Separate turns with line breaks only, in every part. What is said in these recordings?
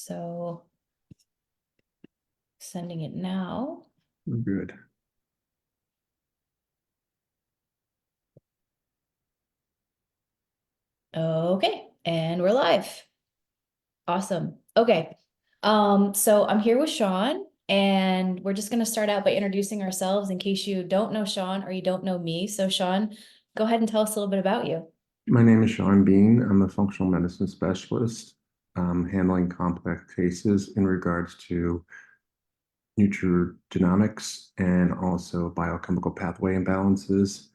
So sending it now.
Good.
Okay, and we're live. Awesome. Okay. So I'm here with Shawn, and we're just going to start out by introducing ourselves in case you don't know Shawn or you don't know me. So Shawn, go ahead and tell us a little bit about you.
My name is Shawn Bean. I'm a functional medicine specialist, handling complex cases in regards to nutrigenomics and also biochemical pathway imbalances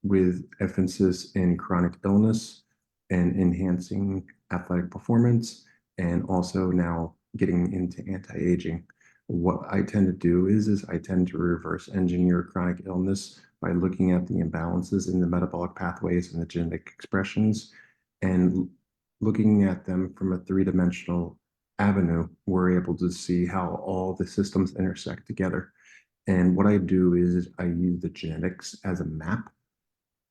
with emphasis in chronic illness and enhancing athletic performance, and also now getting into anti-aging. What I tend to do is I tend to reverse engineer chronic illness by looking at the imbalances in the metabolic pathways and the genetic expressions and looking at them from a three-dimensional avenue. We're able to see how all the systems intersect together. And what I do is I use the genetics as a map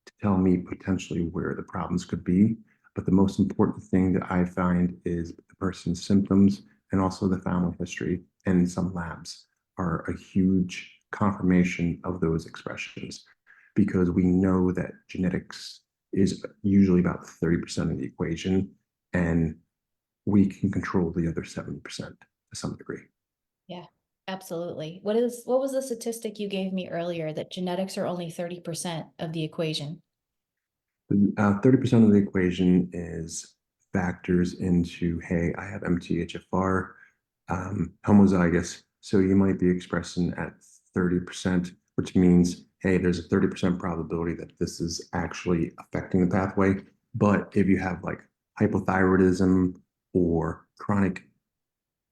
to tell me potentially where the problems could be. But the most important thing that I find is the person's symptoms and also the family history. And some labs are a huge confirmation of those expressions, because we know that genetics is usually about 30% of the equation, and we can control the other 70% to some degree.
Yeah, absolutely. What was the statistic you gave me earlier that genetics are only 30% of the equation?
30% of the equation is factors into, hey, I have MTHFR, homozygous, so you might be expressing at 30%, which means, hey, there's a 30% probability that this is actually affecting the pathway. But if you have like hypothyroidism or chronic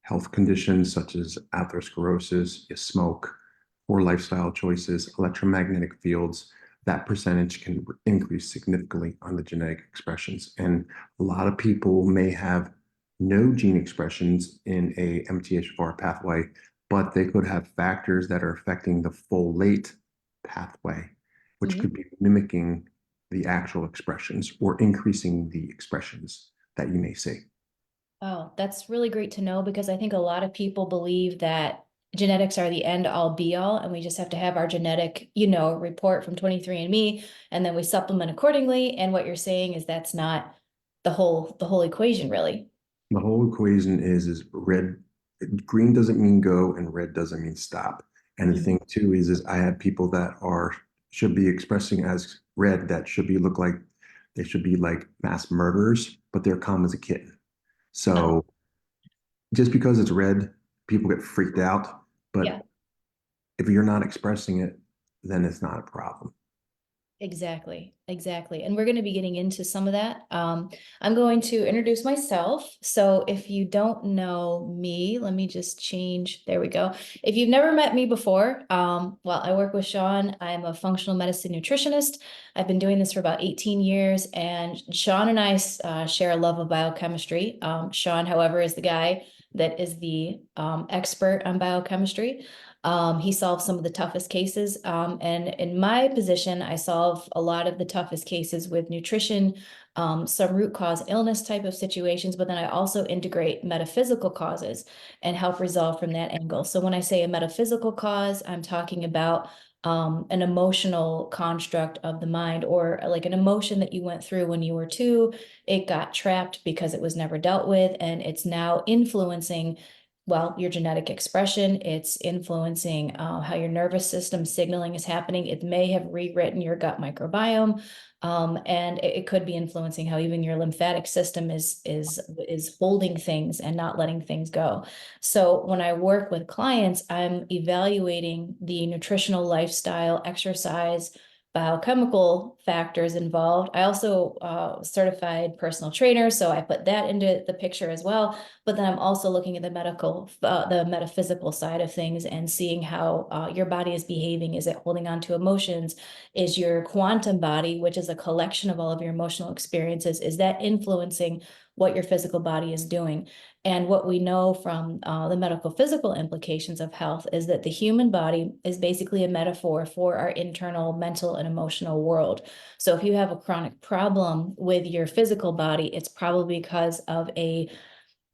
health conditions such as atherosclerosis, you smoke, poor lifestyle choices, electromagnetic fields, that percentage can increase significantly on the genetic expressions. And a lot of people may have no gene expressions in a MTHFR pathway, but they could have factors that are affecting the folate pathway, which
Mhm.
could be mimicking the actual expressions or increasing the expressions that you may see.
Oh, that's really great to know, because I think a lot of people believe that genetics are the end all be all, and we just have to have our genetic, report from 23andMe, and then we supplement accordingly. And what you're saying is that's not the whole equation, really.
The whole equation is red, green doesn't mean go and red doesn't mean stop. And the
Mhm.
thing too is I have people that should be expressing as red that should be look like they should be like mass murderers, but they're calm as a kitten.
Oh,
So just because it's red, people get freaked out.
yeah.
But if you're not expressing it, then it's not a problem.
Exactly, exactly. And we're going to be getting into some of that. I'm going to introduce myself. So if you don't know me, let me just change. There we go. If you've never met me before, well, I work with Shawn. I'm a functional medicine nutritionist. I've been doing this for about 18 years, and Shawn and I share a love of biochemistry. Shawn, however, is the guy that is the expert on biochemistry. He solves some of the toughest cases. And in my position, I solve a lot of the toughest cases with nutrition, some root cause illness type of situations, but then I also integrate metaphysical causes and help resolve from that angle. So when I say a metaphysical cause, I'm talking about an emotional construct of the mind, or like an emotion that you went through when you were two. It got trapped because it was never dealt with, and it's now influencing, well, your genetic expression. It's influencing how your nervous system signaling is happening. It may have rewritten your gut microbiome, and it could be influencing how even your lymphatic system is holding things and not letting things go. So when I work with clients, I'm evaluating the nutritional, lifestyle, exercise, biochemical factors involved. I also certified personal trainer, so I put that into the picture as well. But then I'm also looking at the metaphysical side of things, and seeing how your body is behaving. Is it holding on to emotions? Is your quantum body, which is a collection of all of your emotional experiences, is that influencing what your physical body is doing? And what we know from the medical physical implications of health is that the human body is basically a metaphor for our internal mental and emotional world. So if you have a chronic problem with your physical body, it's probably because of a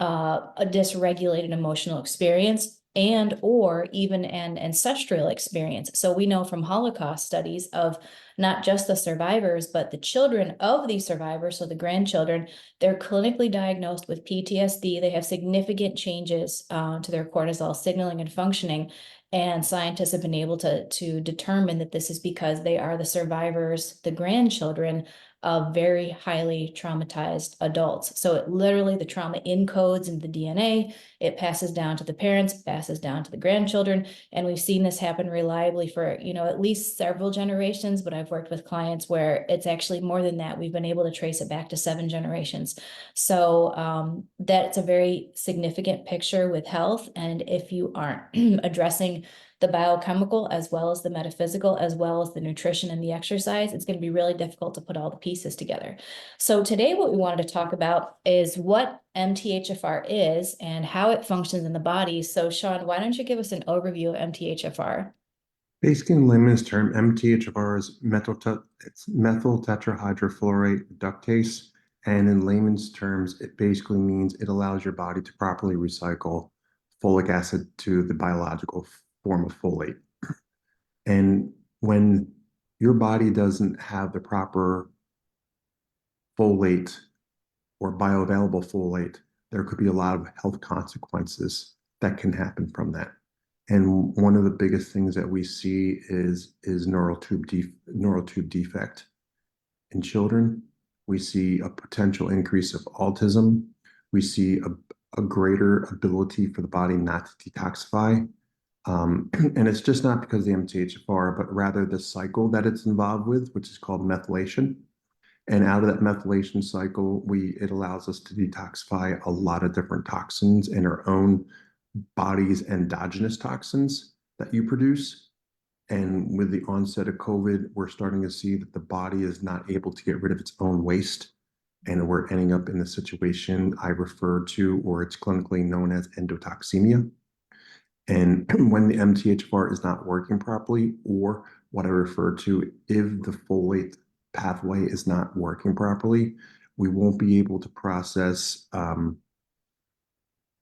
a dysregulated emotional experience and or even an ancestral experience. So we know from Holocaust studies of not just the survivors, but the children of these survivors, so the grandchildren, they're clinically diagnosed with PTSD. They have significant changes to their cortisol signaling and functioning. And scientists have been able to determine that this is because they are the survivors, the grandchildren of very highly traumatized adults. So it literally, the trauma encodes in the DNA, it passes down to the parents, passes down to the grandchildren. And we've seen this happen reliably for, at least several generations, but I've worked with clients where it's actually more than that. We've been able to trace it back to 7 generations. So that's a very significant picture with health. And if you aren't addressing the biochemical as well as the metaphysical, as well as the nutrition and the exercise, it's going to be really difficult to put all the pieces together. So today what we wanted to talk about is what MTHFR is and how it functions in the body. So Shawn, why don't you give us an overview of MTHFR?
Basically, in layman's term, MTHFR is it's methyl tetrahydrofluorate reductase. And in layman's terms, it basically means it allows your body to properly recycle folic acid to the biological form of folate. And when your body doesn't have the proper folate or bioavailable folate, there could be a lot of health consequences that can happen from that. And one of the biggest things that we see is neural tube defect in children. We see a potential increase of autism. We see a greater ability for the body not to detoxify. And it's just not because of the MTHFR, but rather the cycle that it's involved with, which is called methylation. And out of that methylation cycle, it allows us to detoxify a lot of different toxins in our own body's endogenous toxins that you produce. And with the onset of COVID, we're starting to see that the body is not able to get rid of its own waste. And we're ending up in the situation I refer to, or it's clinically known as endotoxemia. And when the MTHFR is not working properly, or what I refer to, if the folate pathway is not working properly, we won't be able to process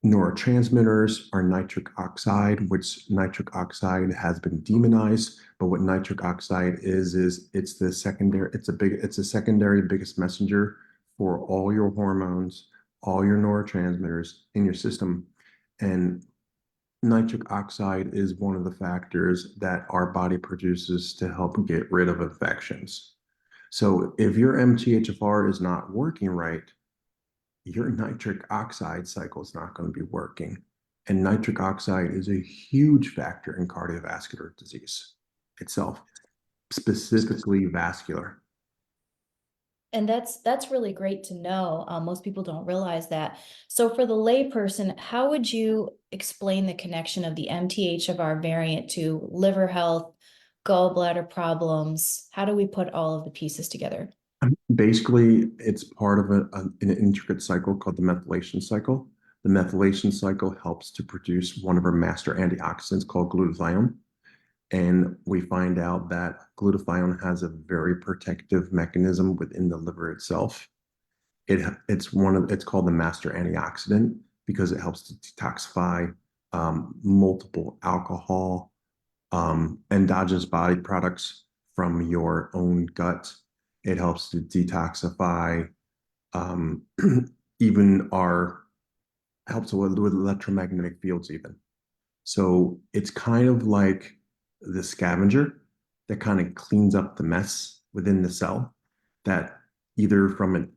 neurotransmitters are nitric oxide, which nitric oxide has been demonized. But what nitric oxide is it's the secondary, it's a secondary biggest messenger for all your hormones, all your neurotransmitters in your system. And nitric oxide is one of the factors that our body produces to help get rid of infections. So if your MTHFR is not working right, your nitric oxide cycle is not going to be working. And nitric oxide is a huge factor in cardiovascular disease itself, specifically vascular.
And that's really great to know. Most people don't realize that. So for the layperson, how would you explain the connection of the MTHFR variant to liver health, gallbladder problems? How do we put all of the pieces together?
Basically, it's part of an intricate cycle called the methylation cycle. The methylation cycle helps to produce one of our master antioxidants called glutathione. And we find out that glutathione has a very protective mechanism within the liver itself. It's called the master antioxidant because it helps to detoxify multiple alcohol, endogenous body products from your own gut. It helps to detoxify um, even our helps with electromagnetic fields even. So it's kind of like the scavenger that kind of cleans up the mess within the cell that either from an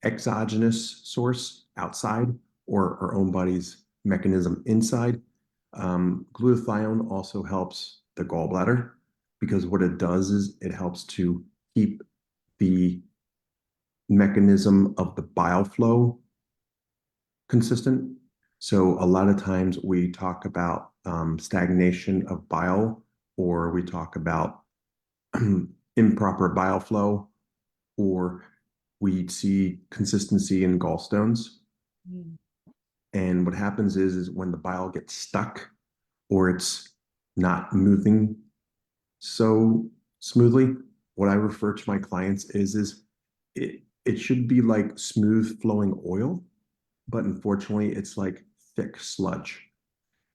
exogenous source outside or our own body's mechanism inside. Glutathione also helps the gallbladder because what it does is it helps to keep the mechanism of the bile flow consistent. So a lot of times we talk about stagnation of bile, or we talk about improper bile flow, or we see consistency in gallstones.
Mm.
And what happens is when the bile gets stuck or it's not moving so smoothly, what I refer to my clients is it should be like smooth flowing oil, but unfortunately, it's like thick sludge.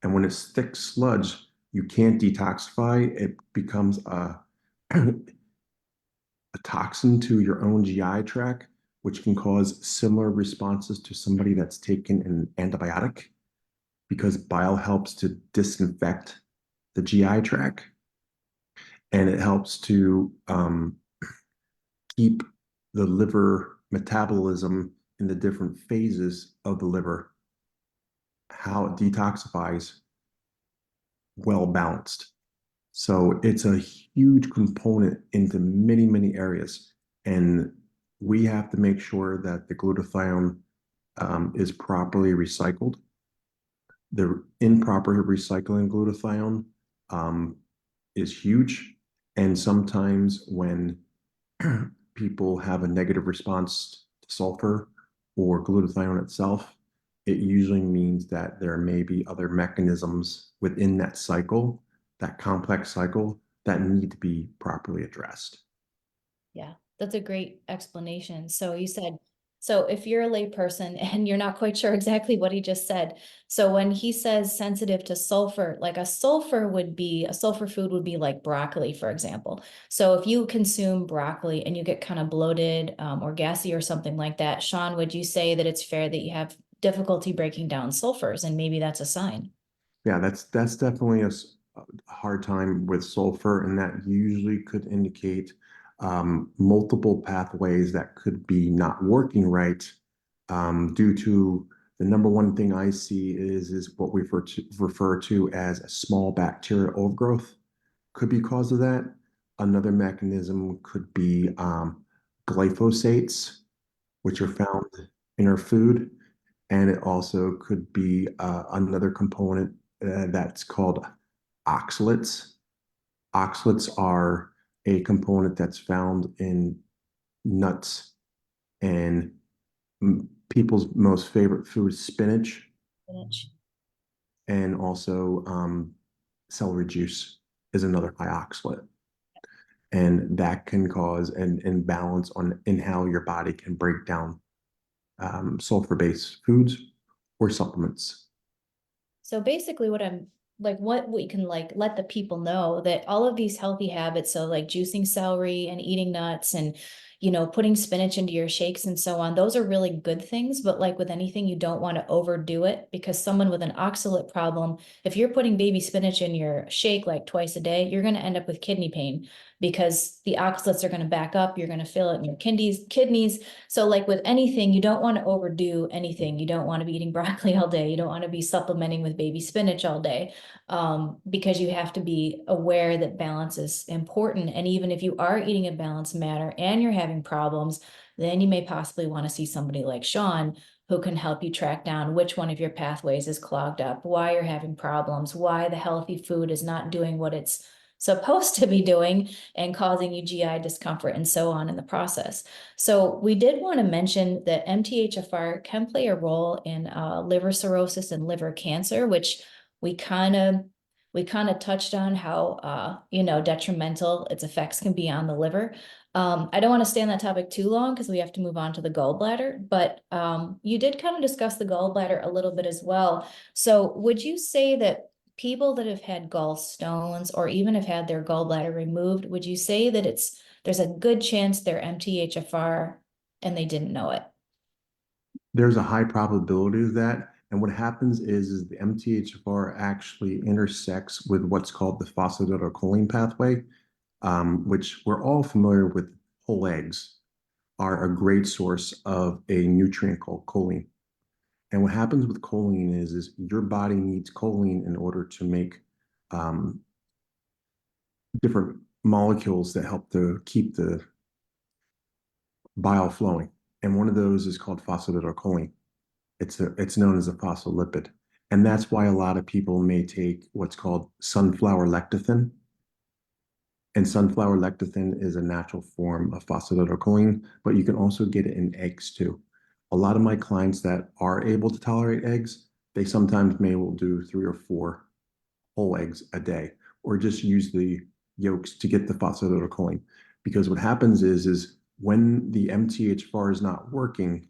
And when it's thick sludge, you can't detoxify. It becomes a toxin to your own GI tract, which can cause similar responses to somebody that's taken an antibiotic because bile helps to disinfect the GI tract and it helps to keep the liver metabolism in the different phases of the liver, how it detoxifies, well balanced. So it's a huge component into many, many areas. And we have to make sure that the glutathione is properly recycled. The improper recycling glutathione um, is huge. And sometimes when people have a negative response to sulfur or glutathione itself, it usually means that there may be other mechanisms within that cycle, that complex cycle, that need to be properly addressed.
Yeah, that's a great explanation. So you said, so if you're a layperson and you're not quite sure exactly what he just said, so when he says sensitive to sulfur, like a sulfur food would be like broccoli, for example. So if you consume broccoli and you get kind of bloated or gassy or something like that, Shawn, would you say that it's fair that you have difficulty breaking down sulfurs and maybe that's a sign?
Yeah, that's definitely a hard time with sulfur, and that usually could indicate multiple pathways that could be not working right due to the number one thing I see is what we refer to as a small bacterial overgrowth could be cause of that. Another mechanism could be glyphosates, which are found in our food. And it also could be another component that's called oxalates. Oxalates are a component that's found in nuts and people's most favorite food, spinach,
Spinach.
and also celery juice is another high oxalate. And that can cause an imbalance on in how your body can break down sulfur-based foods or supplements.
So basically what I'm like what we can like let the people know that all of these healthy habits, so like juicing celery and eating nuts and putting spinach into your shakes and so on, those are really good things, but like with anything you don't want to overdo it because someone with an oxalate problem, if you're putting baby spinach in your shake like twice a day, you're going to end up with kidney pain because the oxalates are going to back up, you're going to feel it in your kidneys. So like with anything, you don't want to overdo anything. You don't want to be eating broccoli all day. You don't want to be supplementing with baby spinach all day because you have to be aware that balance is important. And even if you are eating a balanced manner and you're having problems, then you may possibly want to see somebody like Shawn who can help you track down which one of your pathways is clogged up, why you're having problems, why the healthy food is not doing what it's supposed to be doing and causing you GI discomfort and so on in the process. So we did want to mention that MTHFR can play a role in liver cirrhosis and liver cancer, which we kind of we kind of touched on how detrimental its effects can be on the liver. I don't want to stay on that topic too long because we have to move on to the gallbladder, but you did kind of discuss the gallbladder a little bit as well. So would you say that people that have had gallstones or even have had their gallbladder removed, would you say that there's a good chance they're MTHFR and they didn't know it?
There's a high probability of that. And what happens is the MTHFR actually intersects with what's called the phosphatidylcholine pathway, which we're all familiar with. Whole eggs are a great source of a nutrient called choline. And what happens with choline is your body needs choline in order to make um, different molecules that help to keep the bile flowing. And one of those is called phosphatidylcholine. It's known as a phospholipid. And that's why a lot of people may take what's called sunflower lecithin. And sunflower lecithin is a natural form of phosphatidylcholine, but you can also get it in eggs too. A lot of my clients that are able to tolerate eggs, they sometimes may will do 3 or 4 whole eggs a day, or just use the yolks to get the phosphatidylcholine. Because what happens is when the MTHFR is not working,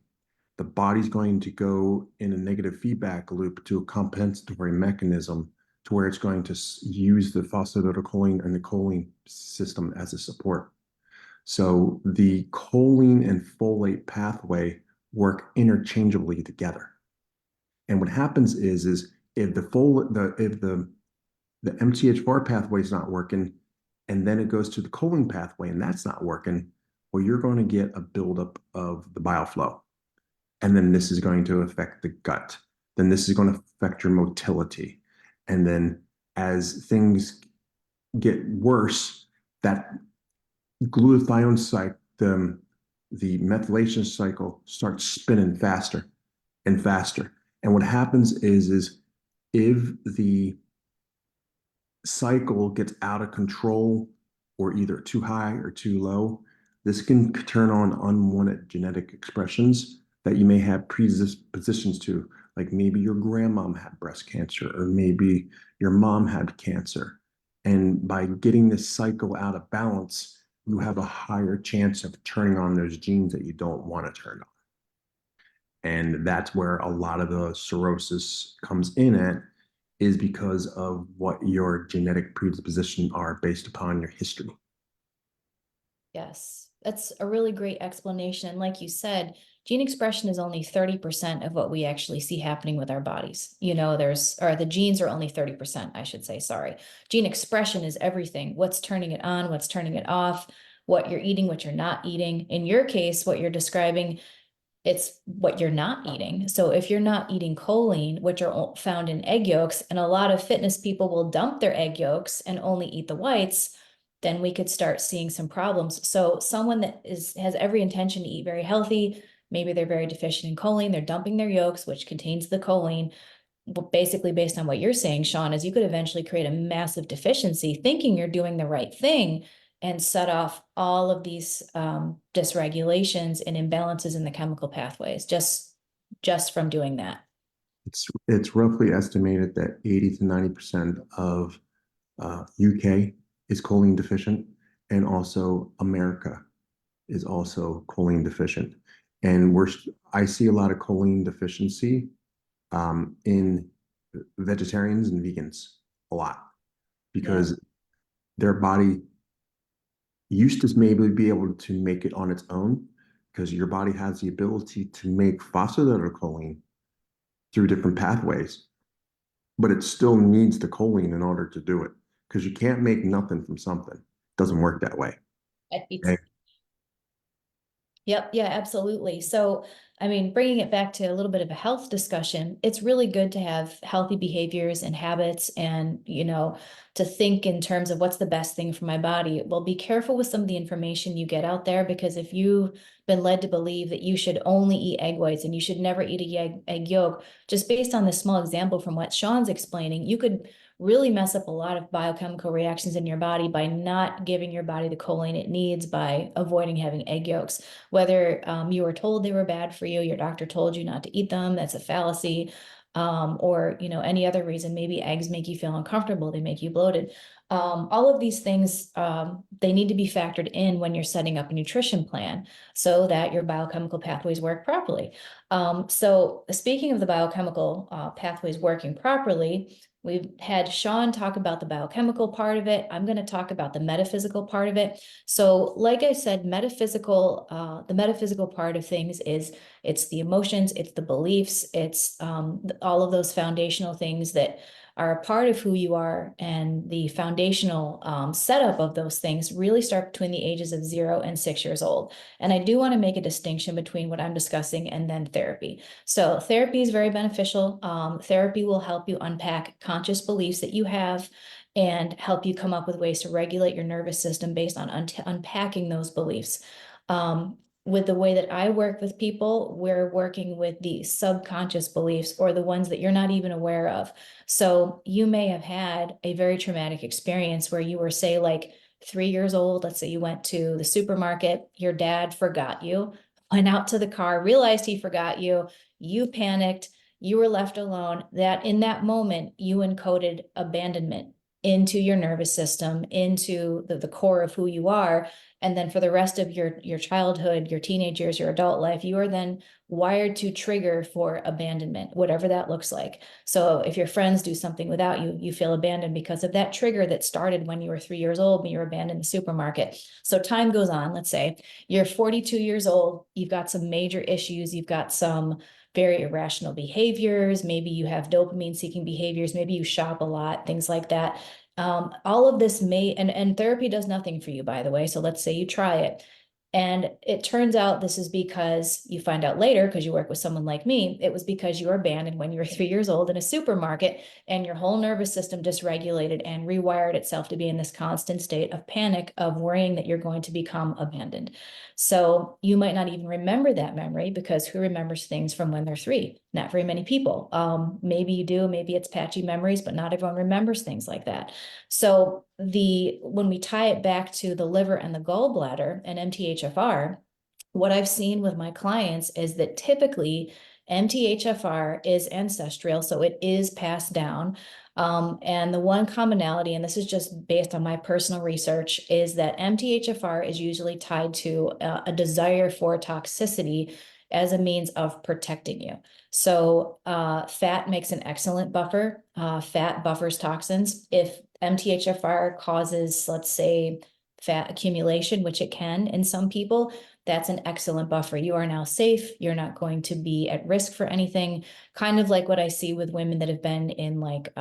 the body's going to go in a negative feedback loop to a compensatory mechanism to where it's going to use the phosphatidylcholine and the choline system as a support. So the choline and folate pathway work interchangeably together. And what happens is if the MTHFR pathway is not working, and then it goes to the choline pathway, and that's not working, well, you're going to get a buildup of the bile flow. And then this is going to affect the gut. Then this is going to affect your motility. And then as things get worse, that glutathione cycle, the methylation cycle starts spinning faster and faster. And what happens is if the cycle gets out of control or either too high or too low, this can turn on unwanted genetic expressions that you may have predispositions to. Like maybe your grandmom had breast cancer, or maybe your mom had cancer. And by getting this cycle out of balance, you have a higher chance of turning on those genes that you don't want to turn on. And that's where a lot of the cirrhosis comes in at, is because of what your genetic predisposition are based upon your history.
Yes, that's a really great explanation. And like you said, gene expression is only 30% of what we actually see happening with our bodies. Or the genes are only 30%, I should say, sorry. Gene expression is everything. What's turning it on, what's turning it off, what you're eating, what you're not eating. In your case, what you're describing, it's what you're not eating. So if you're not eating choline, which are found in egg yolks, and a lot of fitness people will dump their egg yolks and only eat the whites, then we could start seeing some problems. So someone that has every intention to eat very healthy, maybe they're very deficient in choline, they're dumping their yolks, which contains the choline. But basically, based on what you're saying, Shawn, is you could eventually create a massive deficiency thinking you're doing the right thing and set off all of these dysregulations and imbalances in the chemical pathways just from doing that.
It's roughly estimated that 80 to 90% of UK is choline deficient, and also America is also choline deficient. And I see a lot of choline deficiency in vegetarians and vegans a lot, because
Yeah.
their body used to maybe be able to make it on its own, because your body has the ability to make phosphatidylcholine through different pathways, but it still needs the choline in order to do it, because you can't make nothing from something. It doesn't work that way.
Right.
Okay?
Yep. Yeah, absolutely. So, I mean, bringing it back to a little bit of a health discussion, it's really good to have healthy behaviors and habits and, to think in terms of what's the best thing for my body. Well, be careful with some of the information you get out there, because if you've been led to believe that you should only eat egg whites and you should never eat a egg yolk, just based on this small example from what Shawn's explaining, you could really mess up a lot of biochemical reactions in your body by not giving your body the choline it needs by avoiding having egg yolks. Whether you were told they were bad for you, your doctor told you not to eat them, that's a fallacy. Or any other reason, maybe eggs make you feel uncomfortable, they make you bloated. All of these things, they need to be factored in when you're setting up a nutrition plan so that your biochemical pathways work properly. So speaking of the biochemical pathways working properly, we've had Shawn talk about the biochemical part of it. I'm going to talk about the metaphysical part of it. So like I said, the metaphysical part of things is it's the emotions, it's the beliefs, it's all of those foundational things that are a part of who you are, and the foundational setup of those things really start between the ages of 0 and 6 years old. And I do want to make a distinction between what I'm discussing and then therapy. So therapy is very beneficial. Therapy will help you unpack conscious beliefs that you have and help you come up with ways to regulate your nervous system based on unpacking those beliefs. With the way that I work with people, we're working with the subconscious beliefs, or the ones that you're not even aware of. So you may have had a very traumatic experience where you were, say, like 3 years old. Let's say you went to the supermarket, your dad forgot you, went out to the car, realized he forgot you, you panicked, you were left alone. That in that moment, you encoded abandonment into your nervous system, into the core of who you are. And then for the rest of your childhood, your teenage years, your adult life, you are then wired to trigger for abandonment, whatever that looks like. So if your friends do something without you, you feel abandoned because of that trigger that started when you were 3 years old, when you were abandoned in the supermarket. So time goes on. Let's say you're 42 years old, you've got some major issues, you've got some very irrational behaviors, maybe you have dopamine seeking behaviors, maybe you shop a lot, things like that. All of this may, and therapy does nothing for you, by the way. So let's say you try it. And it turns out this is because you find out later, because you work with someone like me, it was because you were abandoned when you were 3 years old in a supermarket and your whole nervous system dysregulated and rewired itself to be in this constant state of panic, of worrying that you're going to become abandoned. So you might not even remember that memory, because who remembers things from when they're 3? Not very many people. Maybe you do, maybe it's patchy memories, but not everyone remembers things like that. So when we tie it back to the liver and the gallbladder and MTHFR, what I've seen with my clients is that typically MTHFR is ancestral, so it is passed down. And the one commonality, and this is just based on my personal research, is that MTHFR is usually tied to a desire for toxicity as a means of protecting you. So fat makes an excellent buffer. Fat buffers toxins. If MTHFR causes, let's say, fat accumulation, which it can in some people, that's an excellent buffer. You are now safe. You're not going to be at risk for anything. Kind of like what I see with women that have been in like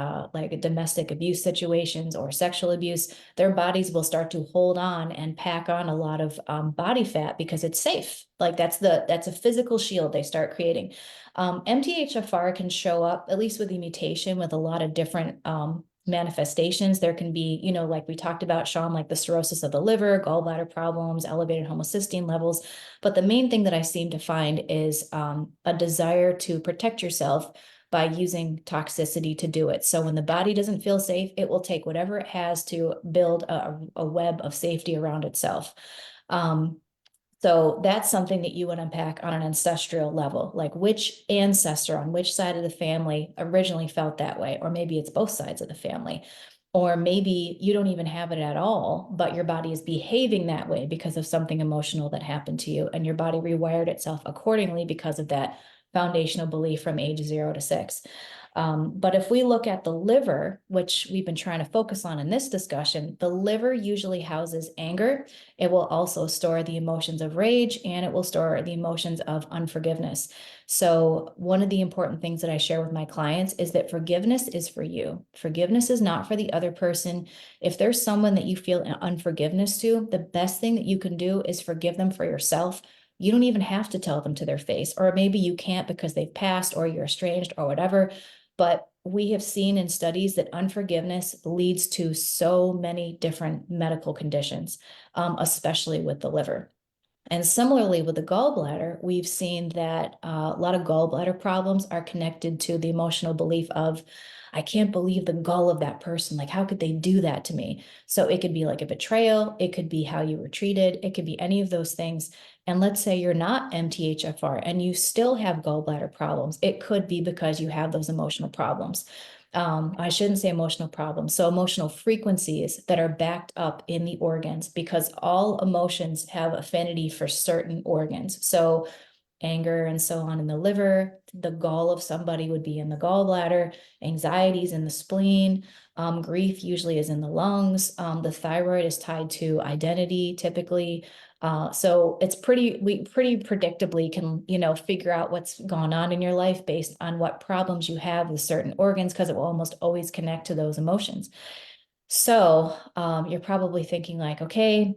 domestic abuse situations or sexual abuse. Their bodies will start to hold on and pack on a lot of body fat because it's safe. Like that's a physical shield they start creating. MTHFR can show up, at least with the mutation, with a lot of different manifestations. There can be, like we talked about, Shawn, like the cirrhosis of the liver, gallbladder problems, elevated homocysteine levels. But the main thing that I seem to find is a desire to protect yourself by using toxicity to do it. So when the body doesn't feel safe, it will take whatever it has to build a web of safety around itself. So that's something that you would unpack on an ancestral level, like which ancestor on which side of the family originally felt that way, or maybe it's both sides of the family, or maybe you don't even have it at all, but your body is behaving that way because of something emotional that happened to you, and your body rewired itself accordingly because of that foundational belief from age 0 to 6. But if we look at the liver, which we've been trying to focus on in this discussion, the liver usually houses anger. It will also store the emotions of rage, and it will store the emotions of unforgiveness. So one of the important things that I share with my clients is that forgiveness is for you. Forgiveness is not for the other person. If there's someone that you feel unforgiveness to, the best thing that you can do is forgive them for yourself. You don't even have to tell them to their face, or maybe you can't because they've passed or you're estranged or whatever. But we have seen in studies that unforgiveness leads to so many different medical conditions, especially with the liver. And similarly with the gallbladder, we've seen that a lot of gallbladder problems are connected to the emotional belief of, I can't believe the gall of that person. Like, how could they do that to me? So it could be like a betrayal. It could be how you were treated. It could be any of those things. And let's say you're not MTHFR and you still have gallbladder problems. It could be because you have those emotional problems. I shouldn't say emotional problems. So emotional frequencies that are backed up in the organs, because all emotions have affinity for certain organs. So anger and so on in the liver, the gall of somebody would be in the gallbladder, anxieties in the spleen, grief usually is in the lungs. The thyroid is tied to identity typically. So it's we pretty predictably can, figure out what's gone on in your life based on what problems you have with certain organs, because it will almost always connect to those emotions. So you're probably thinking like, okay,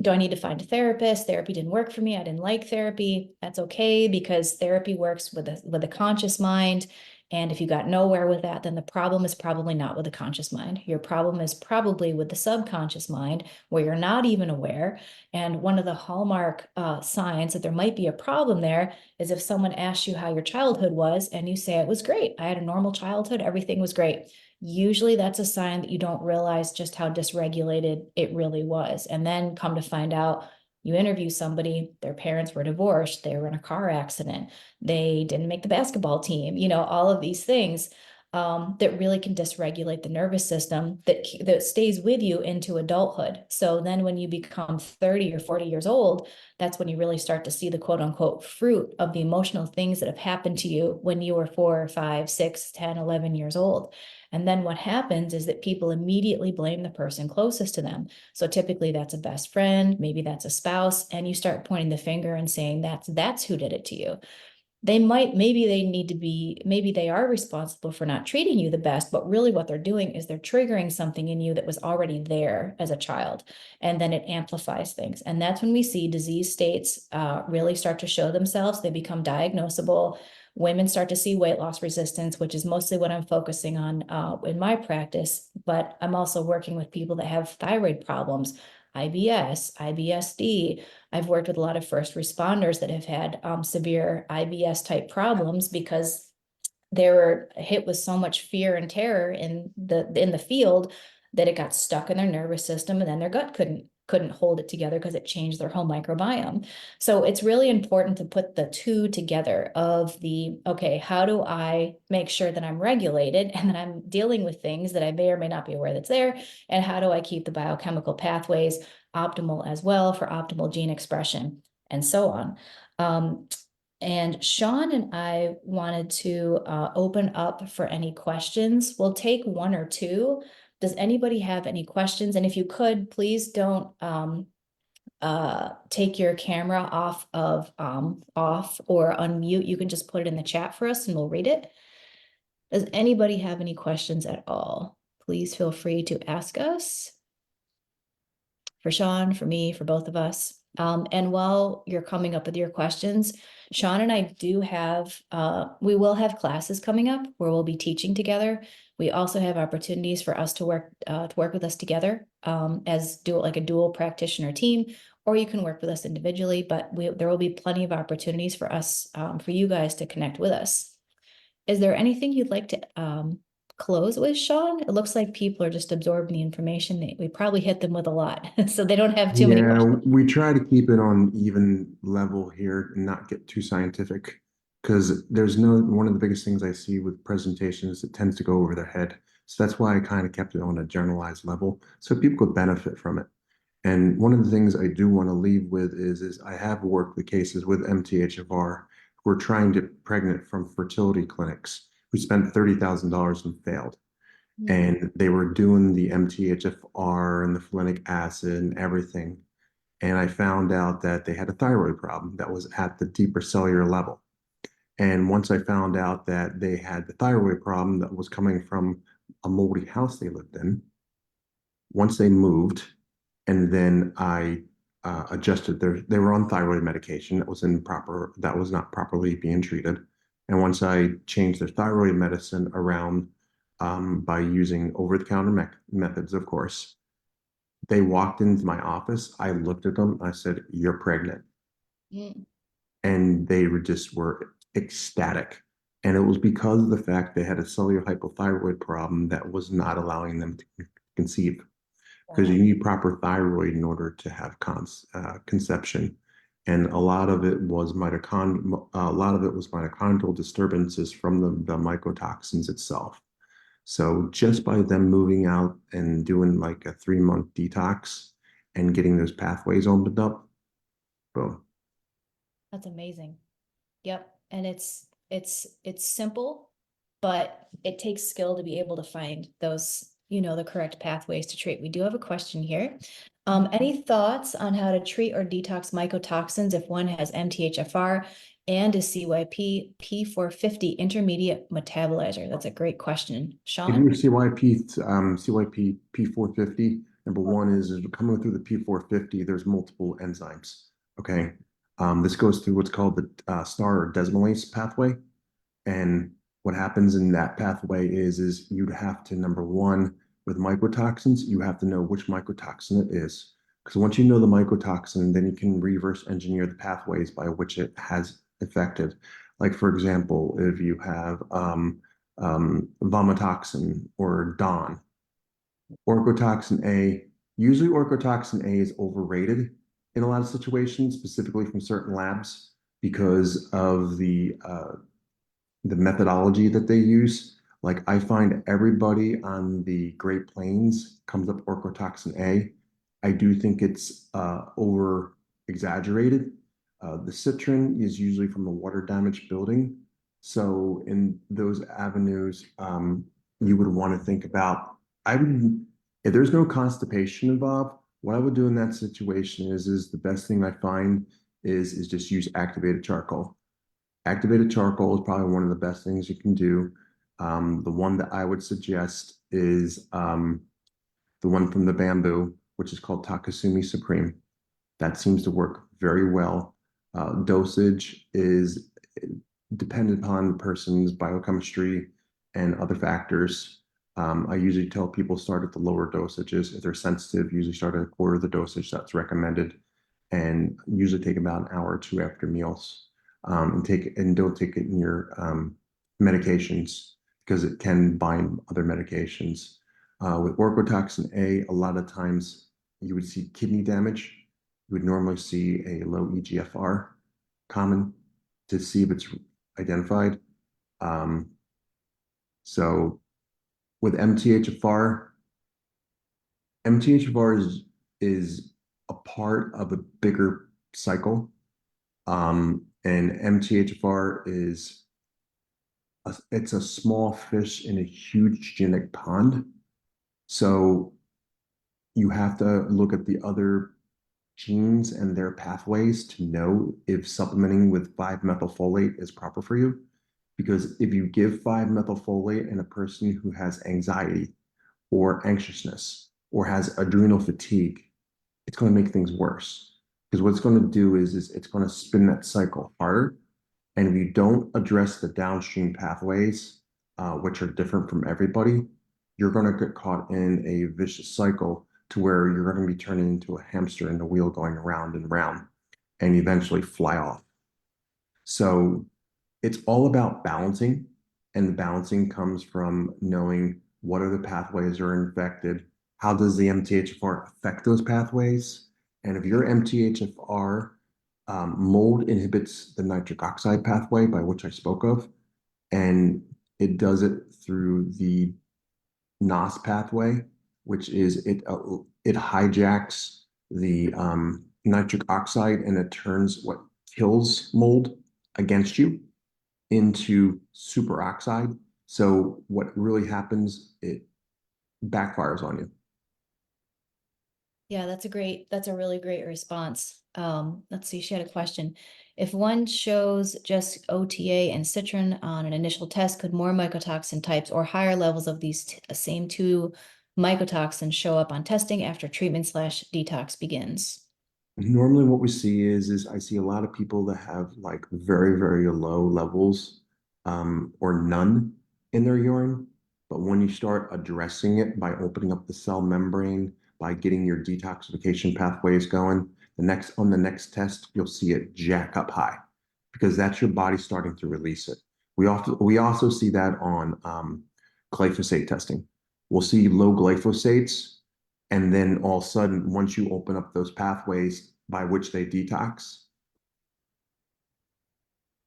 do I need to find a therapist? Therapy didn't work for me. I didn't like therapy. That's okay, because therapy works with a conscious mind. And if you got nowhere with that, then the problem is probably not with the conscious mind. Your problem is probably with the subconscious mind, where you're not even aware. And one of the hallmark signs that there might be a problem there is if someone asks you how your childhood was and you say it was great. I had a normal childhood. Everything was great. Usually that's a sign that you don't realize just how dysregulated it really was. And then come to find out, you interview somebody, their parents were divorced, they were in a car accident, they didn't make the basketball team, all of these things. that really can dysregulate the nervous system that stays with you into adulthood. So then when you become 30 or 40 years old, that's when you really start to see the quote unquote fruit of the emotional things that have happened to you when you were 4, 5, 6, 10, 11 years old. And then what happens is that people immediately blame the person closest to them. So typically that's a best friend, maybe that's a spouse, and you start pointing the finger and saying that's who did it to you. Maybe they need to be, maybe they are responsible for not treating you the best, but really what they're doing is they're triggering something in you that was already there as a child, and then it amplifies things. And that's when we see disease states really start to show themselves. They become diagnosable. Women start to see weight loss resistance, which is mostly what I'm focusing on in my practice, but I'm also working with people that have thyroid problems, IBS, IBSD. I've worked with a lot of first responders that have had severe IBS type problems because they were hit with so much fear and terror in the field that it got stuck in their nervous system, and then their gut couldn't hold it together because it changed their whole microbiome. So it's really important to put the two together of the, okay, how do I make sure that I'm regulated and that I'm dealing with things that I may or may not be aware that's there, and how do I keep the biochemical pathways optimal as well for optimal gene expression and so on. And Shawn and I wanted to open up for any questions. We'll take one or two. Does anybody have any questions? And if you could, please don't take your camera off or unmute. You can just put it in the chat for us and we'll read it. Does anybody have any questions at all? Please feel free to ask us. For Shawn, for me, for both of us. And while you're coming up with your questions, Shawn and I we will have classes coming up where we'll be teaching together. We also have opportunities for us to work with us together as like a dual practitioner team, or you can work with us individually, but there will be plenty of opportunities for us, for you guys to connect with us. Is there anything you'd like to close with, Shawn? It looks like people are just absorbing the information. We probably hit them with a lot, so they don't have too many
Yeah,
questions.
we try to keep it on even level here and not get too scientific because one of the biggest things I see with presentations, it tends to go over their head. So that's why I kind of kept it on a generalized level so people could benefit from it. And one of the things I do want to leave with is I have worked the cases with MTHFR who are trying to get pregnant from fertility clinics who spent $30,000 and failed.
Mm,
And they were doing the MTHFR and the folinic acid and everything. And I found out that they had a thyroid problem that was at the deeper cellular level. And once I found out that they had the thyroid problem that was coming from a moldy house they lived in, once they moved, and then I adjusted they were on thyroid medication that was not properly being treated. And once I changed their thyroid medicine around by using over-the-counter methods, of course, they walked into my office. I looked at them. I said, "You're pregnant."
mm.
And they were ecstatic. And it was because of the fact they had a cellular hypothyroid problem that was not allowing them to conceive. Because
Wow,
you need proper thyroid in order to have conception. And a lot of it was mitochondrial disturbances from the mycotoxins itself. So just by them moving out and doing like a 3-month detox and getting those pathways opened up, boom.
that's amazing. Yep. And it's simple, but it takes skill to be able to find those, the correct pathways to treat. We do have a question here. Any thoughts on how to treat or detox mycotoxins if one has MTHFR and a CYP P450 intermediate metabolizer? That's a great question.
If you
Shawn?
CYP P450, number one is coming through the P450, there's multiple enzymes. Okay. This goes through what's called the star or desmolase pathway. And what happens in that pathway is you'd have to, number one, with mycotoxins, you have to know which mycotoxin it is. Because once you know the mycotoxin, then you can reverse engineer the pathways by which it has affected. Like, for example, if you have vomitoxin or DON, orthotoxin A, usually orthotoxin A is overrated in a lot of situations, specifically from certain labs, because of the methodology that they use. Like I find everybody on the Great Plains comes up orthotoxin A. I do think it's over exaggerated. The citrin is usually from a water damaged building. So in those avenues, you would want to think about, I would, if there's no constipation involved, what I would do in that situation is the best thing I find is just use activated charcoal. Activated charcoal is probably one of the best things you can do. The one that I would suggest is the one from the bamboo, which is called Takasumi Supreme. That seems to work very well. Dosage is dependent upon the person's biochemistry and other factors. I usually tell people start at the lower dosages. If they're sensitive, usually start at a quarter of the dosage that's recommended, and usually take about an hour or two after meals. And don't take it in your medications because it can bind other medications. With orthotoxin A, a lot of times you would see kidney damage. You would normally see a low EGFR common to see if it's identified. Um, so with MTHFR is a part of a bigger cycle. And MTHFR it's a small fish in a huge genetic pond. So you have to look at the other genes and their pathways to know if supplementing with 5-methylfolate is proper for you. Because if you give 5-methylfolate in a person who has anxiety or anxiousness or has adrenal fatigue, it's going to make things worse. Because what it's going to do is it's going to spin that cycle harder. And if you don't address the downstream pathways, which are different from everybody, you're going to get caught in a vicious cycle to where you're going to be turning into a hamster in the wheel going around and around and eventually fly off. So it's all about balancing, and the balancing comes from knowing what are the pathways that are infected, how does the MTHFR affect those pathways, and if your MTHFR mold inhibits the nitric oxide pathway by which I spoke of, and it does it through the NOS pathway, which is it hijacks the nitric oxide and it turns what kills mold against you into superoxide. So what really happens, it backfires on you.
Yeah, that's a really great response. Let's see, she had a question. If one shows just OTA and citrin on an initial test, could more mycotoxin types or higher levels of these same two mycotoxins show up on testing after treatment slash detox begins?
Normally what we see is I see a lot of people that have like very, very low levels or none in their urine. But when you start addressing it by opening up the cell membrane, by getting your detoxification pathways going, on the next test, you'll see it jack up high because that's your body starting to release it. We also see that on glyphosate testing. We'll see low glyphosates, and then all of a sudden, once you open up those pathways by which they detox,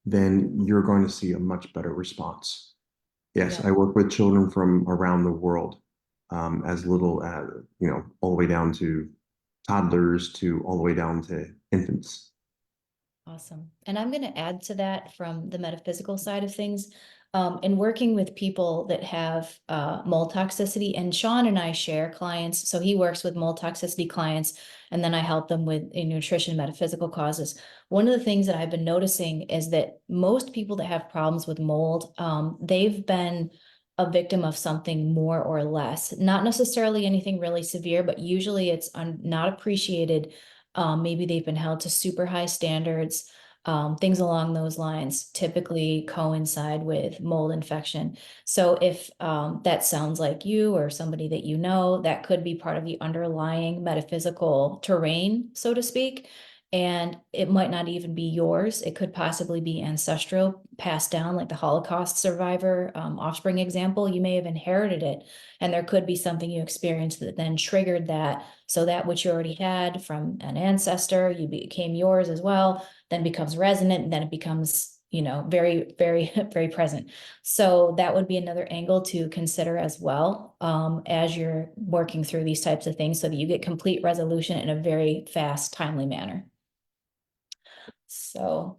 then you're going to see a much better response. Yes,
Yeah.
I work with children from around the world, as little as, all the way down to toddlers to all the way down to infants.
Awesome. And I'm going to add to that from the metaphysical side of things. In working with people that have mold toxicity, and Shawn and I share clients. So he works with mold toxicity clients, and then I help them with nutrition, metaphysical causes. One of the things that I've been noticing is that most people that have problems with mold, they've been a victim of something more or less, not necessarily anything really severe, but usually it's not appreciated. Maybe they've been held to super high standards. Things along those lines typically coincide with mold infection. So if that sounds like you or somebody that you know, that could be part of the underlying metaphysical terrain, so to speak. And it might not even be yours. It could possibly be ancestral, passed down, like the Holocaust survivor offspring example. You may have inherited it, and there could be something you experienced that then triggered that. So that which you already had from an ancestor, you became yours as well, then becomes resonant, and then it becomes very, very, very present. So that would be another angle to consider as well, as you're working through these types of things so that you get complete resolution in a very fast, timely manner. So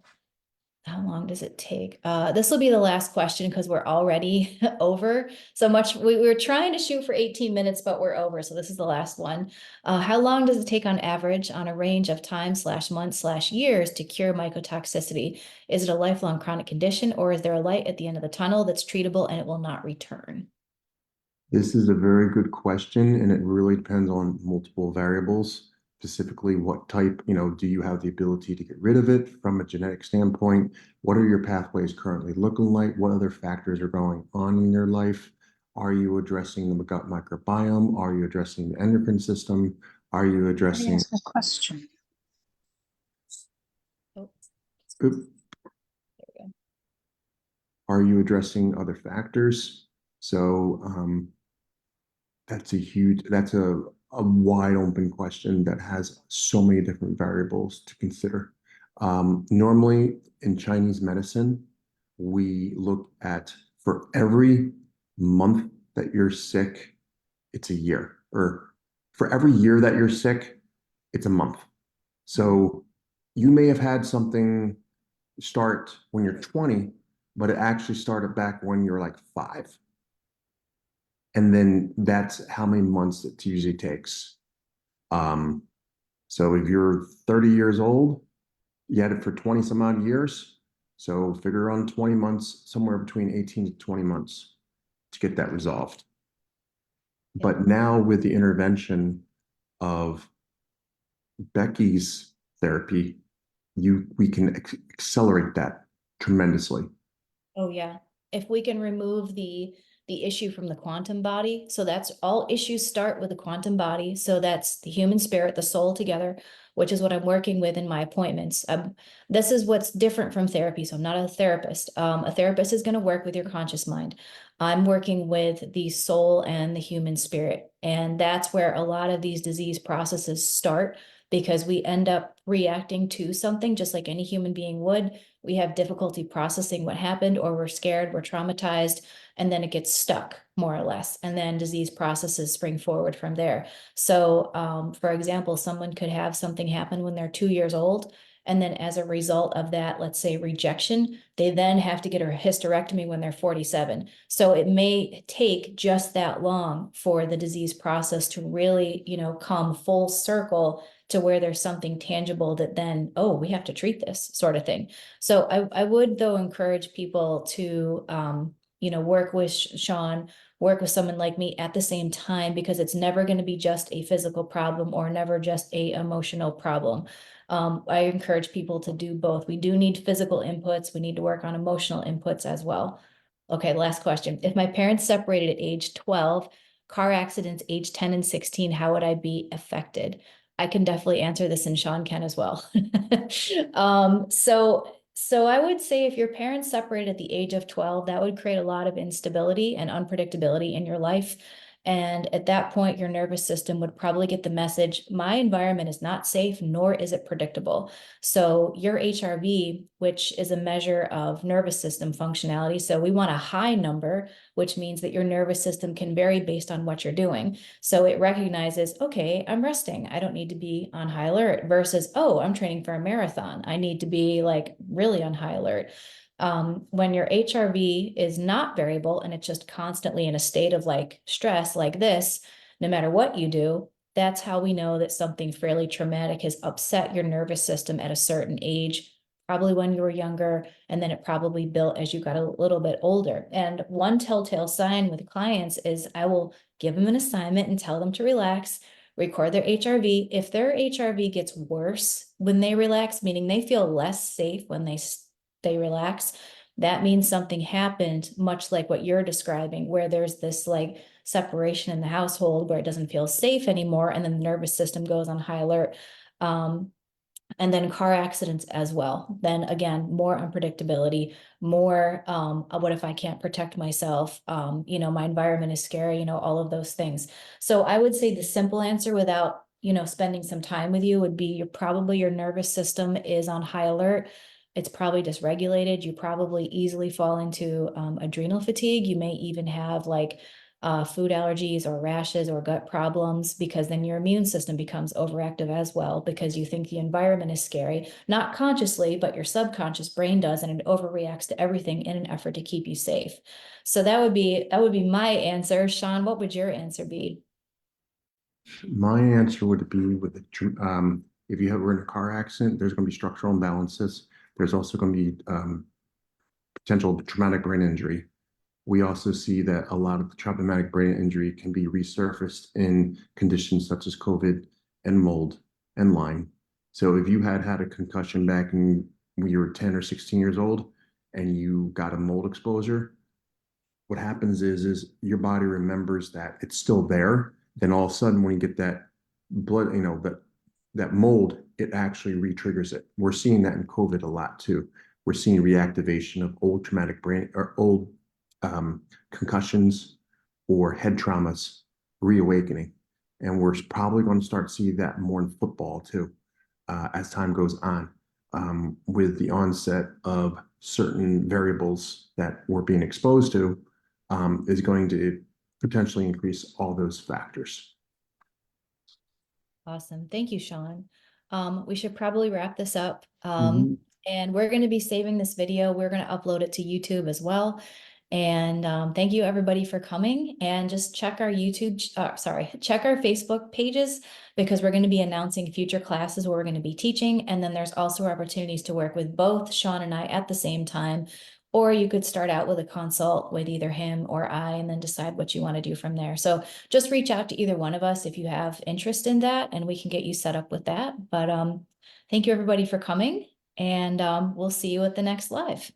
how long does it take? This will be the last question because we're already over so much. We were trying to shoot for 18 minutes, but we're over. So this is the last one. How long does it take on average on a range of time / months / years to cure mycotoxicity? Is it a lifelong chronic condition, or is there a light at the end of the tunnel that's treatable and it will not return?
This is a very good question, and it really depends on multiple variables. Specifically, what type, do you have the ability to get rid of it from a genetic standpoint? What are your pathways currently looking like? What other factors are going on in your life? Are you addressing the gut microbiome? Are you addressing the endocrine system? Are you
Let me
addressing,
ask a question.
Oh,
oop,
there we go.
are you addressing other factors? So, that's a wide open question that has so many different variables to consider. Normally in Chinese medicine, we look at for every month that you're sick, it's a year, or for every year that you're sick, it's a month. So you may have had something start when you're 20, but it actually started back when you're like 5. And then that's how many months it usually takes. Um, so if you're 30 years old, you had it for 20 some odd years. So figure on 20 months, somewhere between 18 to 20 months to get that resolved. But now with the intervention of Becki's therapy, we can accelerate that tremendously.
Oh, yeah. If we can remove the issue from the quantum body, so that's all issues start with the quantum body. So that's the human spirit, the soul together, which is what I'm working with in my appointments. This is what's different from therapy. So I'm not a therapist. A therapist is going to work with your conscious mind. I'm working with the soul and the human spirit. And that's where a lot of these disease processes start, because we end up reacting to something just like any human being would. We have difficulty processing what happened, or we're scared, we're traumatized, and then it gets stuck more or less. And then disease processes spring forward from there. So, for example, someone could have something happen when they're 2 years old. And then as a result of that, let's say rejection, they then have to get a hysterectomy when they're 47. So it may take just that long for the disease process to really, come full circle to where there's something tangible that then, oh, we have to treat this sort of thing. So I would, though, encourage people to, work with Shawn, work with someone like me at the same time, because it's never going to be just a physical problem or never just a emotional problem. I encourage people to do both. We do need physical inputs. We need to work on emotional inputs as well. Okay, last question. If my parents separated at age 12, car accidents age 10 and 16, how would I be affected? I can definitely answer this, and Shawn can as well. So I would say if your parents separated at the age of 12, that would create a lot of instability and unpredictability in your life. And at that point, your nervous system would probably get the message, my environment is not safe, nor is it predictable. So your HRV, which is a measure of nervous system functionality, so we want a high number, which means that your nervous system can vary based on what you're doing. So it recognizes, okay, I'm resting, I don't need to be on high alert, versus, oh, I'm training for a marathon, I need to be like really on high alert. When your HRV is not variable and it's just constantly in a state of like stress like this, no matter what you do, that's how we know that something fairly traumatic has upset your nervous system at a certain age, probably when you were younger, and then it probably built as you got a little bit older. And one telltale sign with clients is I will give them an assignment and tell them to relax, record their HRV. If their HRV gets worse when they relax, meaning they feel less safe when they relax, that means something happened, much like what you're describing, where there's this like separation in the household where it doesn't feel safe anymore, and then the nervous system goes on high alert. And then car accidents as well. Then again, more unpredictability, more what if I can't protect myself? My environment is scary, all of those things. So I would say the simple answer, without spending some time with you, would be probably your nervous system is on high alert. It's probably dysregulated. You probably easily fall into adrenal fatigue. You may even have like food allergies or rashes or gut problems, because then your immune system becomes overactive as well, because you think the environment is scary, not consciously, but your subconscious brain does, and it overreacts to everything in an effort to keep you safe. So that would be my answer. Shawn, what would your answer be?
My answer would be with if you were in a car accident, there's going to be structural imbalances. There's also going to be potential traumatic brain injury. We also see that a lot of the traumatic brain injury can be resurfaced in conditions such as COVID and mold and Lyme. So if you had a concussion back when you were 10 or 16 years old and you got a mold exposure, what happens is your body remembers that it's still there. Then all of a sudden, when you get that blood, that mold, it actually re-triggers it. We're seeing that in COVID a lot too. We're seeing reactivation of old traumatic brain or old concussions or head traumas reawakening. And we're probably going to start seeing that more in football too, as time goes on, with the onset of certain variables that we're being exposed to, is going to potentially increase all those factors.
Awesome. Thank you, Shawn. We should probably wrap this up.
Mhm.
And we're going to be saving this video. We're going to upload it to YouTube as well. And thank you everybody for coming, and just check our check our Facebook pages, because we're going to be announcing future classes where we're going to be teaching. And then there's also opportunities to work with both Shawn and I at the same time. Or you could start out with a consult with either him or I, and then decide what you want to do from there. So just reach out to either one of us if you have interest in that, and we can get you set up with that. But thank you everybody for coming, and we'll see you at the next live.